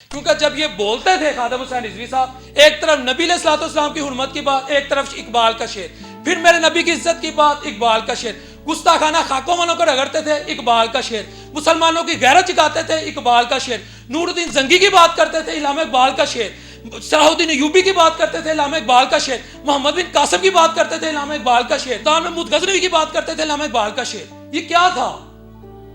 کیونکہ جب یہ بولتے تھے خادم حسین رضوی صاحب، ایک طرف نبی علیہ الصلوۃ والسلام کی حرمت کی بات، ایک طرف اقبال کا شعر، پھر میرے نبی کی عزت کی بات، اقبال کا شعر، گستاخانہ خاکوں والوں کو رگڑتے تھے، اقبال کا شعر، مسلمانوں کی غیرت چکاتے تھے، اقبال کا شعر، نور الدین زنگی کی بات کرتے تھے، علامہ اقبال کا شعر، صلاح الدین ایوبی کی بات کرتے تھے، علامہ اقبال کا شعر، محمد بن قاسم کی بات کرتے تھے، علامہ اقبال کا شعر، سلطان محمود غزنوی کی بات کرتے تھے، علامہ اقبال کا شعر۔ یہ کیا تھا؟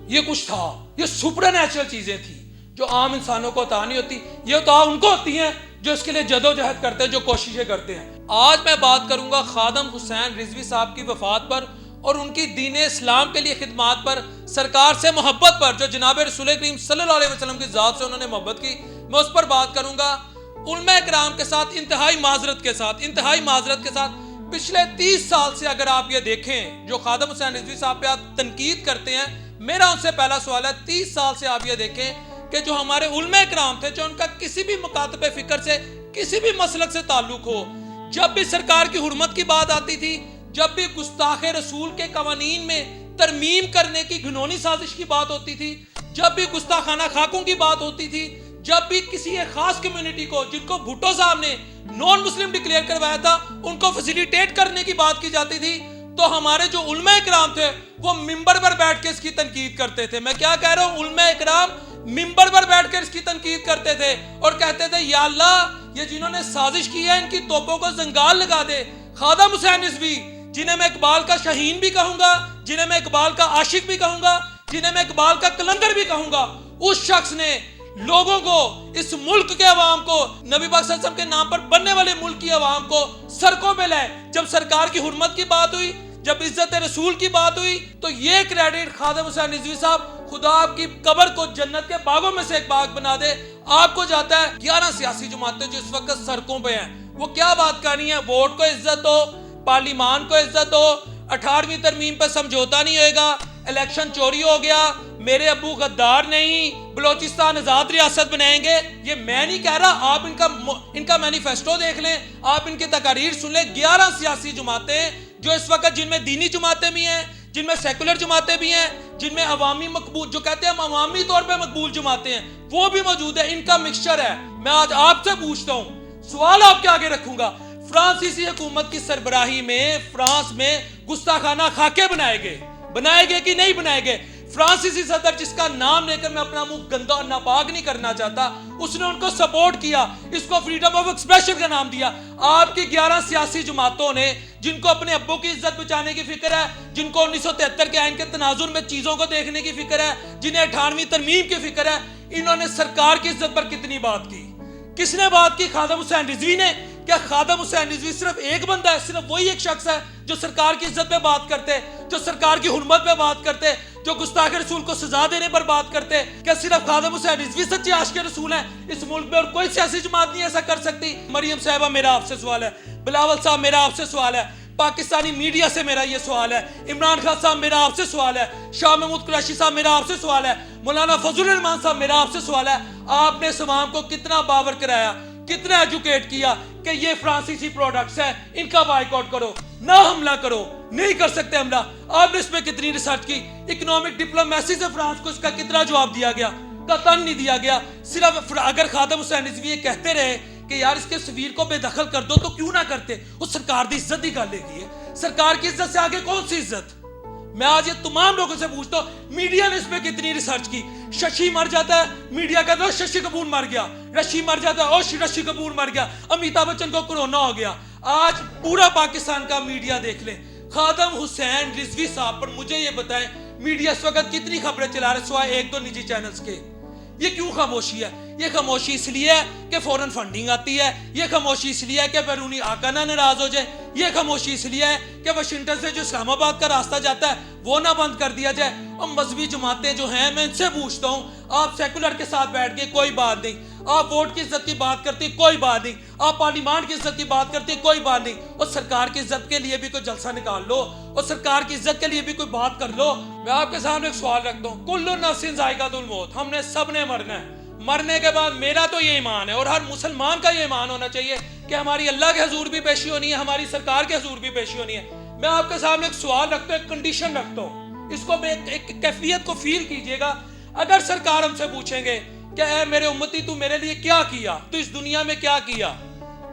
یہ کچھ تھا، یہ سپر نیچرل چیزیں تھیں جو عام انسانوں کو عطا نہیں ہوتی، یہ عطا ان کو ہوتی ہیں جو اس کے لیے جدوجہد کرتے ہیں، جو کوششیں کرتے ہیں۔ آج میں بات کروں گا خادم حسین رضوی صاحب کی وفات پر اور ان کی دین اسلام کے لیے خدمات پر، سرکار سے محبت پر، جو جناب رسول کریم صلی اللہ علیہ وسلم کی ذات سے انہوں نے محبت کی، میں اس پر بات کروں گا۔ علماء کرام کے ساتھ انتہائی معذرت کے ساتھ پچھلے 30 سال سے اگر آپ یہ دیکھیں، جو خادم حسین رضوی صاحب پہ آپ تنقید کرتے ہیں، میرا ان سے پہلا سوال ہے، 30 سال سے آپ یہ دیکھیں کہ جو ہمارے علماء کرام تھے، جو ان کا کسی بھی مکاتب فکر سے، کسی بھی مسلک سے تعلق ہو، جب بھی سرکار کی حرمت کی بات آتی تھی، جب بھی گستاخ رسول کے قوانین میں ترمیم کرنے کی گھنونی سازش کی بات ہوتی تھی، جب بھی گستاخانہ خاکوں کی بات ہوتی تھی، جب بھی کسی ایک خاص کمیونٹی کو، جن کو بھٹو صاحب نے نان مسلم ڈکلیئر کروایا تھا، ان کو فیسیلیٹیٹ کرنے کی بات کی جاتی تھی، تو ہمارے جو علماء اکرام تھے وہ ممبر پر بیٹھ کے اس کی تنقید کرتے تھے۔ میں کیا کہہ رہا ہوں؟ علماء اکرام ممبر پر بیٹھ کر اس کی تنقید کرتے تھے اور کہتے تھے یا اللہ، یہ جنہوں نے سازش کی ہے ان کی توپوں کو زنگال لگا دے۔ خادم حسین رضوی، جنہیں میں اقبال کا شاہین بھی کہوں گا، جنہیں میں اقبال کا عاشق بھی کہوں گا، جنہیں میں اقبال کا کلندر بھی کہوں گا، اس شخص نے لوگوں کو، اس ملک کے عوام کو، نبی پاک صلی اللہ علیہ وسلم کے نام پر بننے والے ملک کی عوام کو سڑکوں پہ لائے۔ جب سرکار کی حرمت کی بات ہوئی، جب عزت رسول کی بات ہوئی، تو یہ کریڈٹ خادم حسین رضوی صاحب، خدا آپ کی قبر کو جنت کے باغوں میں سے ایک باغ بنا دے، آپ کو جاتا ہے۔ 11 سیاسی جماعتیں جو اس وقت سڑکوں پہ ہیں، وہ کیا بات کرنی ہے؟ ووٹ کو عزت دو، پارلیمان کو عزت دو، 18ویں ترمیم پہ سمجھوتا نہیں ہوئے گا، الیکشن چوری ہو گیا، میرے ابو غدار نہیں، بلوچستان آزاد ریاست بنائیں گے۔ یہ میں نہیں کہہ رہا، آپ ان کا مینیفیسٹو دیکھ لیں، آپ ان کی تقاریر سن لیں۔ 11 سیاسی جماعتیں جو اس وقت، جن میں دینی جماعتیں بھی ہیں، جن میں سیکولر جماعتیں بھی ہیں، جن میں عوامی مقبول، جو کہتے ہیں ہم عوامی طور پہ مقبول جماعتیں ہیں، وہ بھی موجود ہے، ان کا مکسچر ہے۔ میں آج آپ سے پوچھتا ہوں، سوال آپ کے آگے رکھوں گا، فرانسیسی حکومت کی سربراہی میں فرانس میں گستاخانہ خاکے بنائے گئے کہ نہیں بنائے گئے؟ فرانسیسی صدر، جس کا نام لے کر میں اپنا منہ گندا اور ناپاک نہیں کرنا چاہتا، اس نے ان کو سپورٹ کیا، اس کو فریڈم آف ایکسپریشن کا نام دیا۔ آپ کی 11 سیاسی جماعتوں نے، جن کو اپنے ابوں کی عزت بچانے کی فکر ہے، جن کو 1973 کے آئین کے تناظر میں چیزوں کو دیکھنے کی فکر ہے، جنہیں 18ویں ترمیم کی فکر ہے، انہوں نے سرکار کی عزت پر کتنی بات کی؟ کس نے بات کی؟ خادم حسین رضوی نے۔ کیا خادم حسین رضوی صرف ایک بندہ ہے؟ صرف وہی ایک شخص ہے جو سرکار کی عزت پہ بات کرتے، جو سرکار کی حرمت پہ بات کرتے، جو گستاخ رسول کو سزا دینے پر بات کرتے؟ کیا صرف خادم حسین رضوی سچے عاشق رسول ہیں اس ملک میں، اور کوئی سیاسی جماعت نہیں ایسا کر سکتی؟ مریم صاحبہ، میرا آپ سے سوال ہے، بلاول صاحب میرا آپ سے سوال ہے، پاکستانی میڈیا سے میرا یہ سوال ہے، عمران خان صاحب میرا آپ سے سوال ہے، شاہ محمود قریشی صاحب میرا آپ سے سوال ہے، مولانا فضل الرحمان صاحب میرا آپ سے سوال ہے، آپ نے اس عوام کو کتنا باور کرایا، کتنا ایجوکیٹ کیا کہ یہ فرانسیسی پروڈکٹس ہیں، ان کا بائیکاٹ کرو، نہ حملہ کرو؟ نہیں کر سکتے حملہ۔ آپ نے اس پہ کتنی ریسرچ کی؟ اکنامک ڈپلومیسی سے فرانس کو اس کا کتنا جواب دیا گیا؟ قطعاً نہیں دیا گیا۔ صرف اگر خادم حسین رضوی یہ کہتے رہے کہ یار اس کے سفیر کو بے دخل کر دو، تو کیوں نہ کرتے؟ وہ سرکار دی عزت دی گل ہے، سرکار کی عزت سے آگے کون سی عزت؟ میں آج یہ تمام لوگوں سے پوچھتا ہوں، میڈیا نے اس پہ کتنی ریسرچ کی؟ ششی مر جاتا ہے، میڈیا کہتا ہے ششی کپور مر گیا، رشی مر جاتا ہے، ششی کپور مر گیا، امیتابھ بچن کو کورونا ہو گیا۔ آج پورا پاکستان کا میڈیا دیکھ لیں، خادم حسین رضوی صاحب پر مجھے یہ بتائیں، میڈیا اس وقت کتنی خبریں چلا رہے سوائے 1-2 نجی چینلز کے؟ یہ کیوں خاموشی ہے؟ یہ خاموشی اس لیے ہے کہ فوراً فنڈنگ آتی ہے، یہ خاموشی اس لیے ہے کہ بیرونی آقا نہ ناراض ہو جائے، یہ خاموشی اس لیے ہے کہ واشنگٹن سے جو اسلام آباد کا راستہ جاتا ہے وہ نہ بند کر دیا جائے۔ اور مذہبی جماعتیں جو ہیں، میں ان سے پوچھتا ہوں، آپ سیکولر کے ساتھ بیٹھ کے کوئی بات نہیں، آپ ووٹ کی عزت کی بات کرتے کوئی بات نہیں، آپ پارلیمان کی عزت کی بات کرتے کوئی بات نہیں، اور سرکار کی عزت کے لیے بھی کوئی جلسہ نکال لو، اور سرکار کی عزت کے لیے بھی کوئی بات کر لو۔ میں آپ کے سامنے ایک سوال رکھتا ہوں، کل نفس ذائقۃ الموت، ہم نے سب نے مرنا ہے، مرنے کے بعد میرا تو یہ ایمان ہے اور ہر مسلمان کا یہ ایمان ہونا چاہیے کہ ہماری اللہ کے حضور بھی پیشی ہونی ہے، ہماری سرکار کے حضور بھی پیشی ہونی ہے۔ میں آپ کے سامنے ایک سوال رکھتا ہوں، ایک کنڈیشن رکھتا ہوں، اس کو ایک کیفیت کو فیل کیجئے گا۔ اگر سرکار ہم سے پوچھیں گے کہ اے میرے امتی تو میرے لیے کیا کیا, تو اس دنیا میں کیا کیا.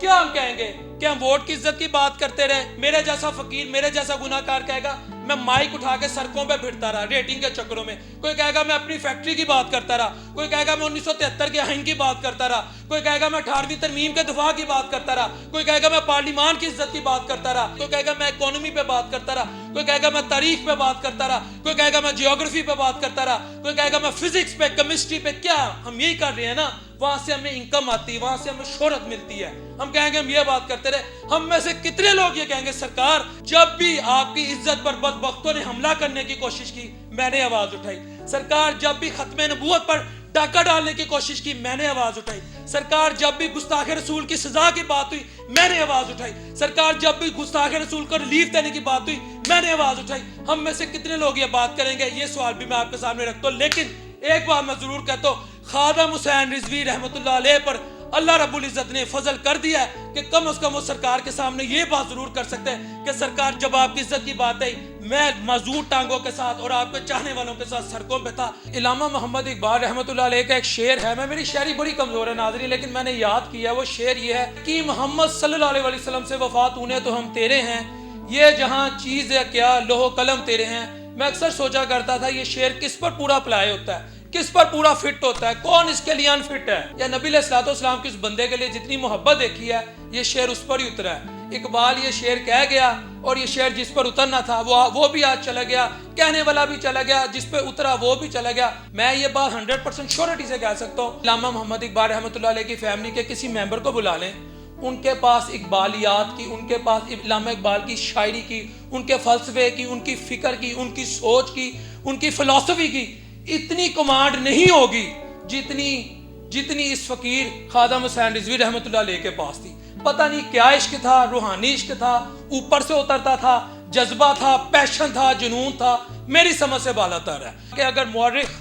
کیا ہم کہیں گے کہ ہم ووٹ کی عزت کی بات کرتے رہے؟ میرے جیسا فقیر, میرے جیسا گناہ کار کہے گا میں مائک اٹھا کے سڑکوں پہ پھرتا رہا ریٹنگ کے چکروں میں. کوئی کہے گا میں اپنی فیکٹری کی بات کرتا رہا, کوئی کہے گا میں 1973 کے آئین کی بات کرتا رہا, کوئی کہے گا میں 18ویں ترمیم کے دفاع کی بات کرتا رہا, کوئی کہے گا میں پارلیمان کی عزت کی بات کرتا رہا, کوئی کہے گا میں اکانومی پہ بات کرتا رہا, کوئی کہے گا میں تاریخ پہ بات کرتا رہا, کوئی کہے گا میں جیوگرافی پہ بات کرتا رہا, کوئی کہے گا میں فزکس پہ, کیمسٹری پہ. کیا ہم یہی کر رہے ہیں نا؟ وہاں سے ہمیں انکم آتی ہے, وہاں سے ہمیں شہرت ملتی ہے, ہم کہیں گے ہم یہ بات کرتے رہے. ہم میں سے کتنے لوگ یہ کہیں گے سرکار جب بھی آپ کی عزت پر بدبختوں نے حملہ کرنے کی کوشش کی میں نے آواز اٹھائی, سرکار جب بھی ختم نبوت پر ڈاکہ ڈالنے کی کوشش کی میں نے آواز اٹھائی, سرکار جب بھی گستاخ رسول کی سزا کی بات ہوئی میں نے آواز اٹھائی, سرکار جب بھی گستاخ رسول کو ریلیف دینے کی بات ہوئی میں نے آواز اٹھائی. ہم میں سے کتنے لوگ یہ بات کریں گے؟ یہ سوال بھی میں آپ کے سامنے رکھتا ہوں. لیکن ایک بات میں ضرور کہتا ہوں, خادم حسین رضوی رحمت اللہ علیہ پر اللہ رب العزت نے فضل کر دیا ہے کہ کم از کم وہ سرکار کے سامنے یہ بات ضرور کر سکتے ہیں کہ سرکار جب آپ کی عزت کی بات ہے میں معذور ٹانگوں کے ساتھ اور آپ کے چاہنے والوں کے ساتھ سڑکوں پہ تھا. علامہ محمد اقبال رحمت اللہ علیہ کا ایک شعر ہے, میری شاعری بڑی کمزور ہے ناظرین لیکن میں نے یاد کیا, وہ شعر یہ ہے کہ محمد صلی اللہ علیہ وسلم سے وفات ہونے تو ہم تیرے ہیں, یہ جہاں چیز ہے کیا لوح و قلم تیرے ہیں. میں اکثر سوچا کرتا تھا یہ شعر کس پر پورا اپلائی ہوتا ہے, کس پر پورا فٹ ہوتا ہے, کون اس کے لیے انفٹ ہے؟ یا نبی علیہ الصلوۃ والسلام کی اس بندے کے لیے جتنی محبت دیکھی ہے یہ شعر اس پر ہی اترا ہے. اقبال یہ شعر کہہ گیا اور یہ شعر جس پر اترنا تھا وہ بھی آج چلا گیا, کہنے والا بھی چلا گیا, جس پہ اترا وہ بھی چلا گیا. میں یہ بات 100% شیورٹی سے کہہ سکتا ہوں, علامہ محمد اقبال رحمۃ اللہ علیہ کی فیملی کے کسی ممبر کو بلا لیں, ان کے پاس اقبالیات کی, ان کے پاس علامہ اقبال کی شاعری کی, ان کے فلسفے کی, ان کی فکر کی, ان کی سوچ کی, ان کی فلسفی کی اتنی کمانڈ نہیں ہوگی جتنی اس فقیر خادم حسین رضوی رحمت اللہ علیہ کے پاس تھی. پتہ نہیں کیا عشق تھا, روحانی عشق تھا, اوپر سے اترتا تھا, جذبہ تھا, پیشن تھا, جنون تھا, میری سمجھ سے بالا تر ہے کہ اگر مورخ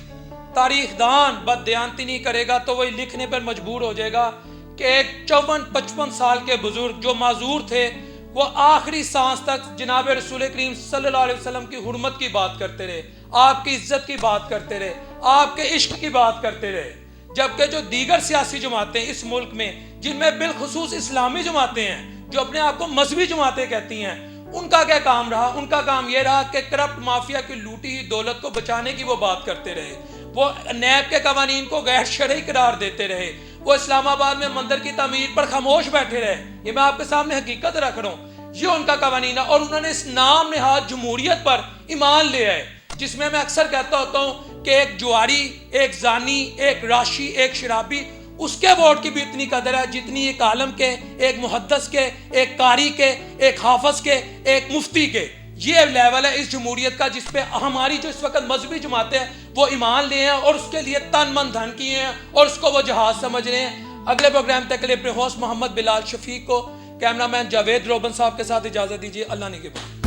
تاریخ دان بد دیانتی نہیں کرے گا تو وہی لکھنے پر مجبور ہو جائے گا کہ ایک 54-55 سال کے بزرگ جو معذور تھے وہ آخری سانس تک جناب رسول کریم صلی اللہ علیہ وسلم کی حرمت کی بات کرتے رہے, آپ کی عزت کی بات کرتے رہے, آپ کے عشق کی بات کرتے رہے. جبکہ جو دیگر سیاسی جماعتیں اس ملک میں جن میں بالخصوص اسلامی جماعتیں ہیں جو اپنے آپ کو مذہبی جماعتیں کہتی ہیں, ان کا کیا کام رہا؟ ان کا کام یہ رہا کہ کرپٹ مافیا کی لوٹی ہوئی دولت کو بچانے کی وہ بات کرتے رہے, وہ نیب کے قوانین کو غیر شرعی قرار دیتے رہے, وہ اسلام آباد میں مندر کی تعمیر پر خاموش بیٹھے رہے. یہ میں آپ کے سامنے حقیقت رکھ رہا ہوں, یہ ان کا قوانین ہے. اور انہوں نے اس نام نہاد جمہوریت پر ایمان لے آئے جس میں اکثر کہتا ہوتا ہوں کہ ایک جواری, ایک زانی, ایک راشی, ایک شرابی, اس کے ووٹ کی بھی اتنی قدر ہے جتنی ایک عالم کے, ایک محدث کے, ایک قاری کے, ایک حافظ کے, ایک مفتی کے. یہ لیول ہے اس جمہوریت کا جس پہ ہماری جو اس وقت مذہبی جماعتیں ہیں وہ ایمان لے ہیں اور اس کے لیے تن من دھن کیے ہیں اور اس کو وہ جہاز سمجھ رہے ہیں. اگلے پروگرام تک کے لیے اپنے ہوسٹ محمد بلال شفیق کو, کیمرہ مین جاوید روبن صاحب کے ساتھ اجازت دیجیے. اللہ نے کے بعد.